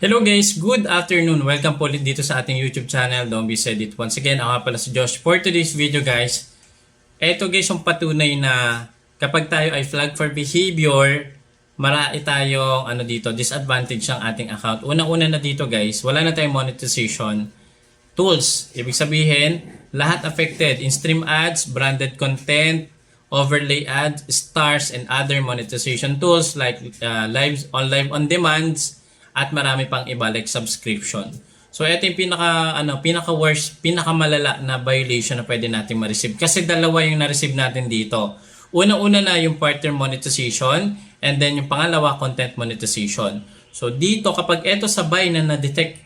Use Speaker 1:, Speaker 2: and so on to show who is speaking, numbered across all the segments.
Speaker 1: Hello guys, good afternoon. Welcome po ulit dito sa ating YouTube channel. Don't be said it once again. Ako nga pala si Josh. For today's video guys, eto guys yung patunay na kapag tayo ay flag for behavior, marami tayong disadvantage ng ating account. Unang-una na dito guys, wala na tayong monetization tools. Ibig sabihin, lahat affected. In-stream ads, branded content, overlay ads, stars, and other monetization tools like live on demands, at marami pang iba like subscription. So ito yung pinaka-worst, pinaka-malala na violation na pwede natin ma-receive. Kasi dalawa yung na-receive natin dito. Una-una na yung partner monetization and then yung pangalawa content monetization. So dito kapag ito sabay na na-detect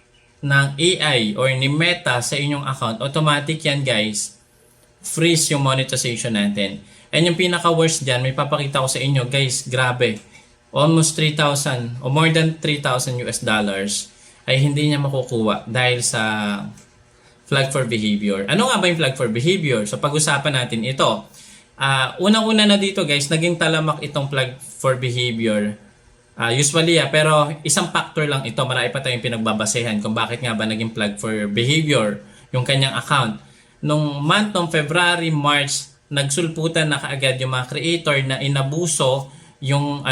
Speaker 1: ng AI or ni Meta sa inyong account, automatic yan guys, freeze yung monetization natin. And yung pinaka-worst dyan, may papakita ko sa inyo guys, grabe. Almost 3,000 o more than 3,000 US dollars ay hindi niya makukuha dahil sa flag for behavior. Ano nga ba yung flag for behavior? So pag-usapan natin ito. Unang-una na dito guys, naging talamak itong flag for behavior. Usually pero isang factor lang ito. Marami pa tayong pinagbabasehan kung bakit nga ba naging flag for behavior yung kanyang account. Nung month ng February, March, nagsulputan na kaagad yung mga creator na inabuso yung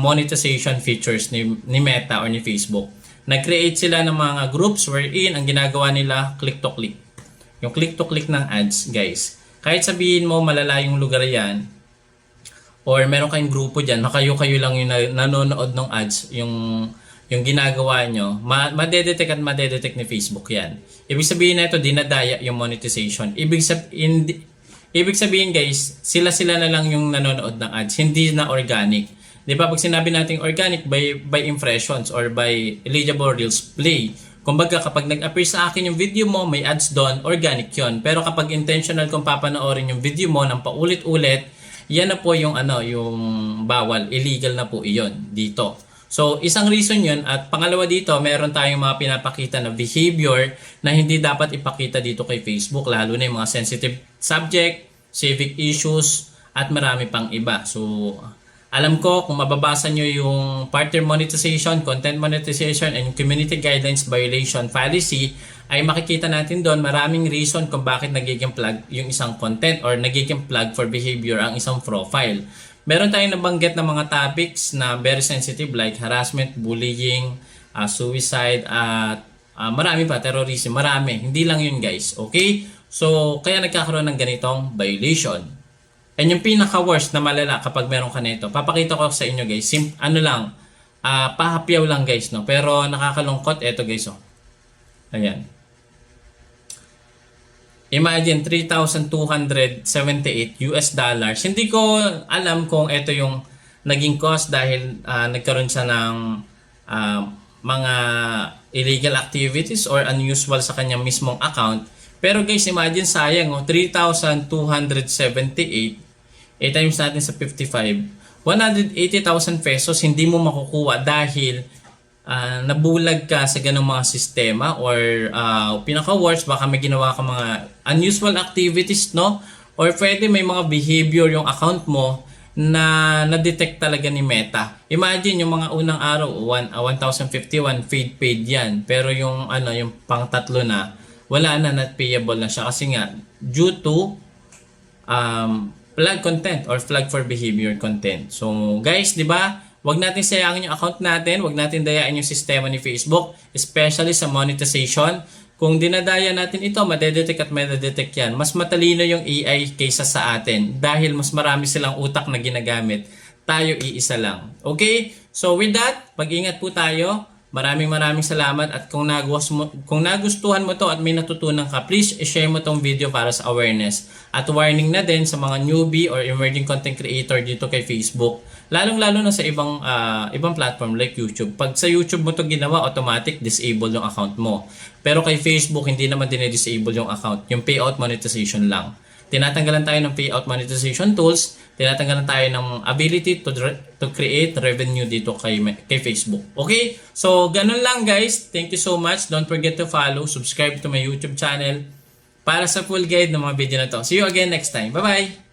Speaker 1: monetization features ni Meta or ni Facebook. Nag-create sila ng mga groups wherein ang ginagawa nila click to click. Yung click to click ng ads, guys. Kahit sabihin mo malalayong lugar yan or meron kayong grupo dyan, na kayo-kayo lang yung nanonood ng ads, yung ginagawa nyo, madedetect at madedetect ni Facebook yan. Ibig sabihin na ito, dinadaya yung monetization. Ibig sabihin guys, sila na lang yung nanonood ng ads, hindi na organic. Di ba? Pag sinabi natin organic by impressions or by eligible reels play. Kumbaga kapag nag-appear sa akin yung video mo, may ads doon, organic yon. Pero kapag intentional kung papanoorin yung video mo ng paulit-ulit, yan na po yung yung bawal, illegal na po iyon dito. So isang reason yun at pangalawa dito, meron tayong mga pinapakita na behavior na hindi dapat ipakita dito kay Facebook, lalo na yung mga sensitive subject, civic issues, at marami pang iba. So alam ko kung mababasa nyo yung partner monetization, content monetization, and community guidelines violation policy, ay makikita natin doon maraming reason kung bakit nagiging flag yung isang content or nagiging flag for behavior ang isang profile. Meron tayong nabanggit na mga topics na very sensitive like harassment, bullying, suicide, at marami pa, terrorism, marami. Hindi lang yun guys, okay? So, kaya nagkakaroon ng ganitong violation. And yung pinaka-worst na malala kapag meron ka nito, papakita ko sa inyo guys, pahapyaw lang guys, no? Pero nakakalungkot, eto guys, oh. Ayan. Imagine, 3,278 US dollars. Hindi ko alam kung ito yung naging cost dahil nagkaroon siya ng mga illegal activities or unusual sa kanyang mismong account. Pero guys, imagine sayang, 3,278, times natin sa 55, 180,000 pesos hindi mo makukuha dahil nabulag ka sa ganung mga sistema or pinaka-worst, baka may ginawa ka mga unusual activities, no? Or pwede may mga behavior yung account mo na na-detect talaga ni Meta. Imagine yung mga unang araw, 1,051 paid yan. Pero yung yung pang-tatlo na, wala na, not payable na siya kasi nga due to flag content or flag for behavior content. So guys, di ba? Wag natin sayangin yung account natin, wag natin dayain yung sistema ni Facebook, especially sa monetization. Kung dinadaya natin ito, madedetect at madedetect yan. Mas matalino yung AI kaysa sa atin dahil mas marami silang utak na ginagamit. Tayo iisa lang. Okay? So with that, pag-ingat po tayo. Maraming salamat at kung nagustuhan mo to at may natutunan ka, please share mo tong video para sa awareness. At warning na din sa mga newbie or emerging content creator dito kay Facebook. Lalong-lalo na sa ibang platform like YouTube. Pag sa YouTube mo to ginawa, automatic disable yung account mo. Pero kay Facebook, hindi naman dinedisable yung account. Yung payout monetization lang. Tinatanggalan tayo ng payout monetization tools, tinatanggalan tayo ng ability to create revenue dito kay Facebook. Okay? So, ganun lang guys. Thank you so much. Don't forget to follow, subscribe to my YouTube channel para sa full guide ng mga video na to. See you again next time. Bye-bye!